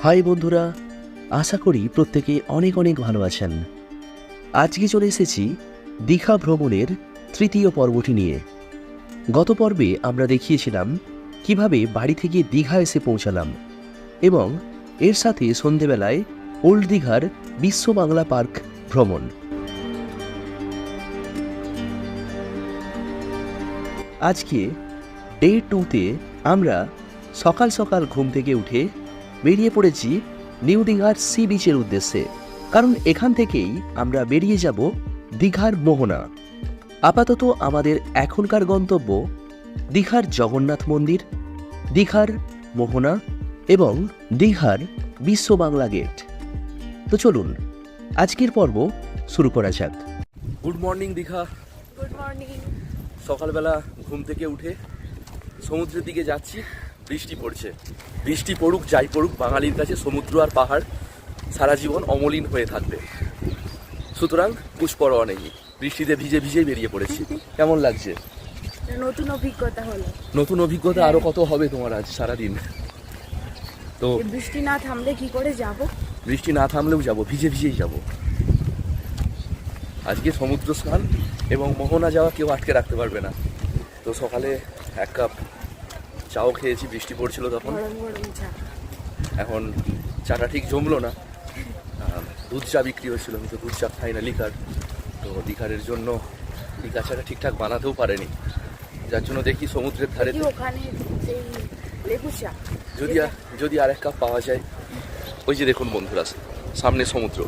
High বন্ধুরা, আশা করি প্রত্যেকে অনেক অনেক ভালো আছেন। আজকে চলে এসেছি দীঘা ভ্রমণের তৃতীয় পর্বটি নিয়ে। গত পর্বে আমরা দেখিয়েছিলাম কিভাবে বাড়ি থেকে দীঘা এসে পৌঁছালাম এবং এর সাথে সন্ধেবেলায় ওল্ড দীঘার বিশ্ব বাংলা পার্ক ভ্রমণ। আজকে ডে 2তে আমরা সকাল সকাল ঘুম থেকে উঠে বেরিয়ে পড়েছি নিউ দীঘার সি বিচের উদ্দেশ্যে, কারণ এখান থেকেই আমরা বেরিয়ে যাব দীঘার মোহনা। আপাতত আমাদের এখনকার গন্তব্য দীঘার জগন্নাথ মন্দির, দীঘার মোহনা এবং দীঘার বিশ্ব বাংলা গেট। তো চলুন আজকের পর্ব শুরু করা যাক। Good morning Digha. Good morning. সকালবেলা ঘুম থেকে উঠে সমুদ্রের দিকে যাচ্ছি। বৃষ্টি পড়ছে, বৃষ্টি পড়ুক যাই পড়ুক, বাঙালির কাছে সমুদ্র আর পাহাড় সারা জীবন অমলিন হয়ে থাকবে। সুতরাং কুছ পরোয়া নেই, বৃষ্টিতে ভিজে ভিজেই বেরিয়ে পড়েছি। কেমন লাগছে? নতুন অভিজ্ঞতা হলো। নতুন অভিজ্ঞতা আরো কত হবে তোমার আজ সারাদিন। তো বৃষ্টি না থামলে কি করে যাব? বৃষ্টি না থামলেও যাব, ভিজে ভিজেই যাব। আজকে সমুদ্র স্নান এবং মোহনা যাওয়া কেউ আটকে রাখতে পারবে না। তো সকালে এক কাপ চাও খেয়েছি, বৃষ্টি পড়ছিল তখন। গরম গরম চা। এখন চাটা ঠিক জমলো না, দুধ চা বিক্রি হচ্ছিল, আমি তো দুধ চা খাই না, লিকার। তো লিকারের জন্য লিকার চাটা ঠিকঠাক বানাতেও পারেনি, যার জন্য দেখি সমুদ্রের ধারে ওখানে সেই লেবু চা যদি আর এক কাপ পাওয়া যায়। ওই যে দেখুন বন্ধুরা, সামনে সমুদ্র।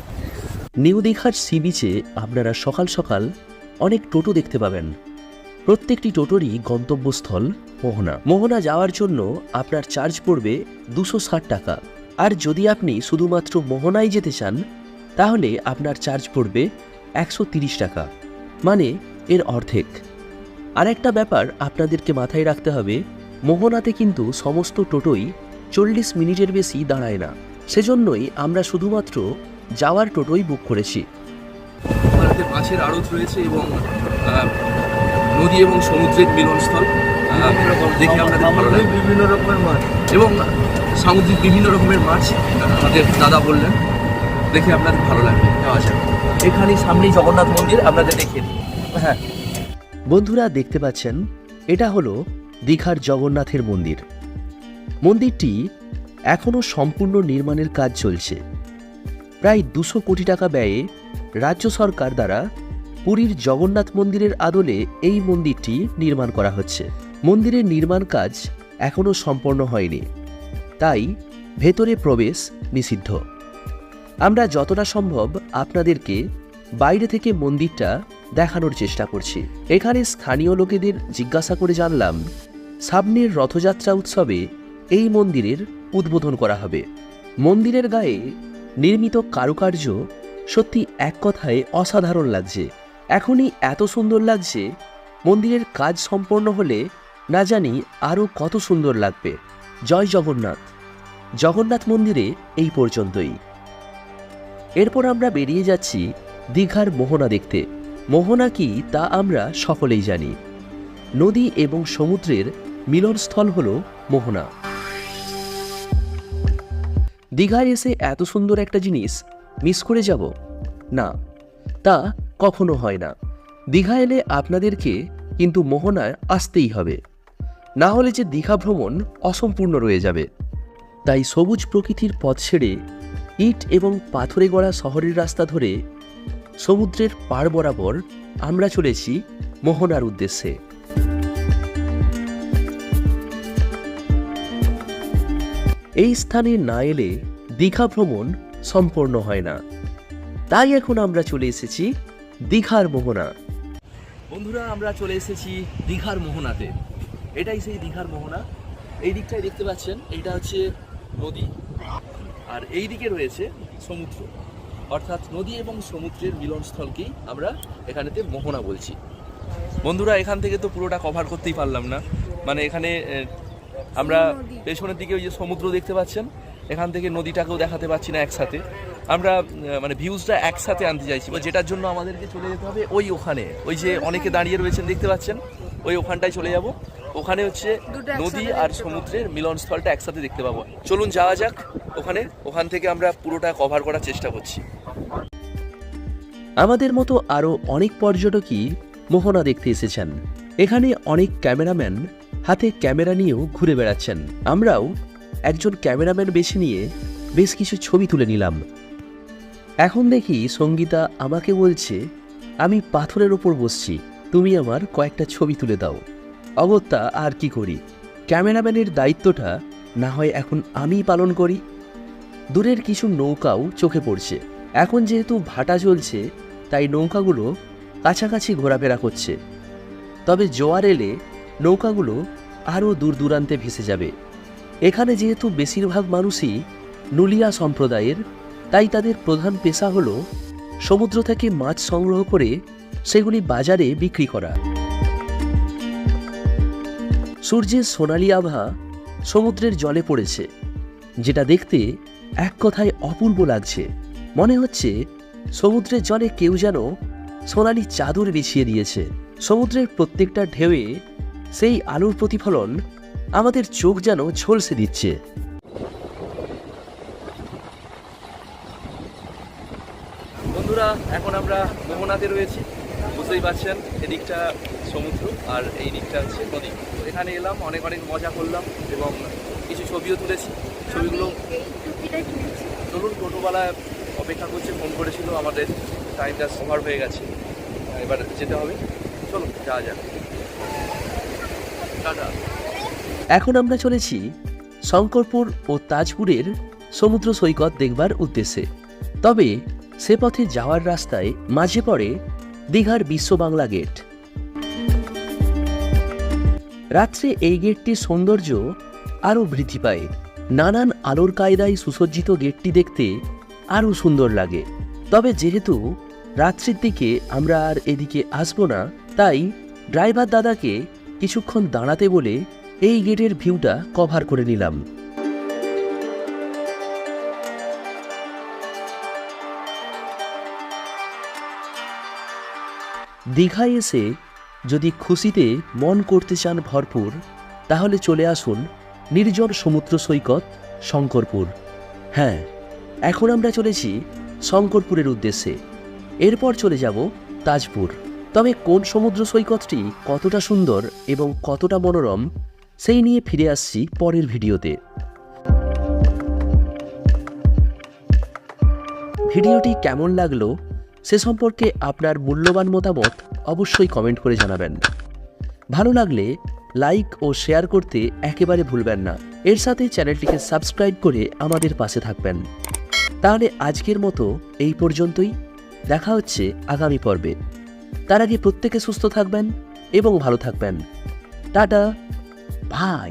নিউ দীঘার সি বিচে আপনারা সকাল সকাল অনেক টোটো দেখতে পাবেন। প্রত্যেকটি টোটোরই গন্তব্যস্থল মোহনা। মোহনা যাওয়ার জন্য আপনার চার্জ পড়বে 260 টাকা। আর যদি আপনি শুধুমাত্র মোহনায় যেতে চান তাহলে আপনার চার্জ পড়বে 130 টাকা, মানে এর অর্ধেক। আর একটা ব্যাপার আপনাদেরকে মাথায় রাখতে হবে, মোহনাতে কিন্তু সমস্ত টোটোই 40 মিনিটের বেশি দাঁড়ায় না। সেজন্যই আমরা শুধুমাত্র যাওয়ার টোটোই বুক করেছি। মাছের আড়ত রয়েছে এবং নদী এবং সমুদ্রের মিলনস্থল দেখে আপনাদের ভালো লাগে। বিভিন্ন রকমের মাছ এবং সামুদ্রিক বিভিন্ন রকমের মাছ আমাদের দাদা বললেন, দেখে আপনাদের ভালো লাগবে। যাওয়া যাক। এখানেই সামনেই জগন্নাথ মন্দির, আপনাদের দেখিয়ে দিই। হ্যাঁ বন্ধুরা, দেখতে পাচ্ছেন এটা হলো দীঘার জগন্নাথের মন্দির। মন্দিরটি এখনও সম্পূর্ণ নির্মাণের কাজ চলছে। প্রায় 200 কোটি টাকা ব্যয়ে রাজ্য সরকার দ্বারা পুরীর জগন্নাথ মন্দিরের আদলে এই মন্দিরটি নির্মাণ করা হচ্ছে। মন্দিরের নির্মাণ কাজ এখনও সম্পন্ন হয়নি, তাই ভেতরে প্রবেশ নিষিদ্ধ। আমরা যতটা সম্ভব আপনাদেরকে বাইরে থেকে মন্দিরটা দেখানোর চেষ্টা করছি। এখানে স্থানীয় লোকেদের জিজ্ঞাসা করে জানলাম, সামনের রথযাত্রা উৎসবে এই মন্দিরের উদ্বোধন করা হবে। মন্দিরের গায়ে নির্মিত কারুকার্য সত্যি এক কথায় অসাধারণ লাগছে। এখনই এত সুন্দর লাগছে, মন্দিরের কাজ সম্পন্ন হলে না জানি আরও কত সুন্দর লাগবে। জয় জগন্নাথ। জগন্নাথ মন্দিরে এই পর্যন্তই। এরপর আমরা বেরিয়ে যাচ্ছি দীঘার মোহনা দেখতে। মোহনা কি তা আমরা সকলেই জানি। নদী এবং সমুদ্রের মিলনস্থল হল মোহনা। দীঘায় এসে এত সুন্দর একটা জিনিস মিস করে যাব না, তা কখনো হয় না। দীঘা এলে আপনাদেরকে কিন্তু মোহনায় আসতেই হবে, না হলে যে দীঘা ভ্রমণ অসম্পূর্ণ রয়ে যাবে। তাই সবুজ প্রকৃতির পথ ছেড়ে ইট এবং পাথরে গড়া শহরের রাস্তা ধরে সমুদ্রের পাড় বরাবর আমরা চলেছি মোহনার উদ্দেশ্যে। এই স্থানে না এলে দীঘা ভ্রমণ সম্পূর্ণ হয় না। তাই এখন আমরা চলে এসেছি দীঘার মোহনা। বন্ধুরা, আমরা চলে এসেছি দীঘার মোহনাতে। এটাই সেই দীঘার মোহনা। এই দিকটায় দেখতে পাচ্ছেন, এইটা হচ্ছে নদী আর এই দিকে রয়েছে সমুদ্র, অর্থাৎ নদী এবং সমুদ্রের মিলনস্থলকেই আমরা এখানেতে মোহনা বলছি। বন্ধুরা, এখান থেকে তো পুরোটা কভার করতেই পারলাম না, মানে এখানে আমরা পেছনের দিকে ওই যে সমুদ্র দেখতে পাচ্ছেন, এখান থেকে নদীটাকেও দেখাতে পাচ্ছি না একসাথে। আমরা মানে ভিউজটা একসাথে আনতে চাইছি, যেটার জন্য আমাদেরকে চলে যেতে হবে ওই ওখানে, ওই যে অনেকে দাঁড়িয়ে রয়েছেন দেখতে পাচ্ছেন, ওই ওখানটায় চলে যাব। ওখানে হচ্ছে দুটো একসাথে নদী দেখতে আর পাবো। সমুদ্রের মিলনস্থলটা একসাথে দেখতে পাবো। চলুন যাওয়া যাক ওখান থেকে আমরা পুরোটা কভার করার চেষ্টা করছি। আমাদের মতো আরও অনেক পর্যটকই মোহনা দেখতে এসেছেন। এখানে অনেক ক্যামেরাম্যান হাতে ক্যামেরা নিয়েও ঘুরে বেড়াচ্ছেন। আমরাও একজন ক্যামেরাম্যান বেছে নিয়ে বেশ কিছু ছবি তুলে নিলাম। এখন দেখি সঙ্গীতা আমাকে বলছে আমি পাথরের ওপর বসছি, তুমি আমার কয়েকটা ছবি তুলে দাও। অগত্যা আর কি করি, ক্যামেরাম্যানের দায়িত্বটা না হয় এখন আমিই পালন করি। দূরের কিছু নৌকাও চোখে পড়ছে। এখন যেহেতু ভাটা চলছে তাই নৌকাগুলো কাছাকাছি ঘোরাফেরা করছে। তবে জোয়ার এলে নৌকাগুলো আরও দূর দূরান্তে ভেসে যাবে। এখানে যেহেতু বেশিরভাগ মানুষই নুলিয়া সম্প্রদায়ের, তাই তাদের প্রধান পেশা হলো সমুদ্র থেকে মাছ সংগ্রহ করে সেগুলি বাজারে বিক্রি করা। সূর্যের সোনালি আভা সমুদ্রের জলে পড়েছে, যেটা দেখতে এক কথায় অপূর্ব লাগছে। মনে হচ্ছে সমুদ্রের জলে কেউ যেন সোনালি চাদর বিছিয়ে দিয়েছে। সমুদ্রের প্রত্যেকটা ঢেউয়ে সেই আলোর প্রতিফলন আমাদের চোখ যেন ঝলসে দিচ্ছে। বন্ধুরা, এখন আমরা মোহনাতে রয়েছি। বুঝতেই পারছেন এদিকটা সমুদ্র আর এই দিকটা হচ্ছে নদী। এখানে এলাম, অনেক অনেক মজা করলাম এবং কিছু ছবিও তুলেছি। ছবিগুলো এই টুপিটাই কিনেছি। চলুন, টোটোওয়ালা অপেক্ষা করছে, ফোন করেছিল, আমাদের টাইমটা ওভার হয়ে গেছে, এবার যেতে হবে। চলুন যাওয়া যাক। টাটা। এখন আমরা চলেছি শঙ্করপুর ও তাজপুরের সমুদ্র সৈকত দেখবার উদ্দেশ্যে। তবে সে পথে যাওয়ার রাস্তায় মাঝে পড়ে দীঘার বিশ্ব বাংলা গেট। রাত্রে এই গেটটির সৌন্দর্য আরও বৃদ্ধি পায়। নানান আলোর কায়দায় সুসজ্জিত গেটটি দেখতে আরও সুন্দর লাগে। তবে যেহেতু রাত্রির দিকে আমরা আর এদিকে আসবো না, তাই ড্রাইভার দাদাকে কিছুক্ষণ দাঁড়াতে বলে এই গেটের ভিউটা কভার করে নিলাম। দীঘায় এসে যদি খুশিতে মন করতে চান ভরপুর, তাহলে চলে আসুন নির্জন সমুদ্র সৈকত শঙ্করপুর। হ্যাঁ, এখন আমরা চলেছি শঙ্করপুরের উদ্দেশ্যে। এরপর চলে যাব তাজপুর। তবে কোন সমুদ্র সৈকতটি কতটা সুন্দর এবং কতটা মনোরম, সেই নিয়ে ফিরে আসছি পরের ভিডিওতে। ভিডিওটি কেমন লাগলো সে সম্পর্কে আপনার মূল্যবান মতামত অবশ্যই কমেন্ট করে জানাবেন। ভালো লাগলে লাইক ও শেয়ার করতে একেবারে ভুলবেন না। এর সাথে চ্যানেলটিকে সাবস্ক্রাইব করে আমাদের পাশে থাকবেন। তাহলে আজকের মতো এই পর্যন্তই। দেখা হচ্ছে আগামী পর্বে। তার আগে প্রত্যেকে সুস্থ থাকবেন এবং ভালো থাকবেন। Tata, by.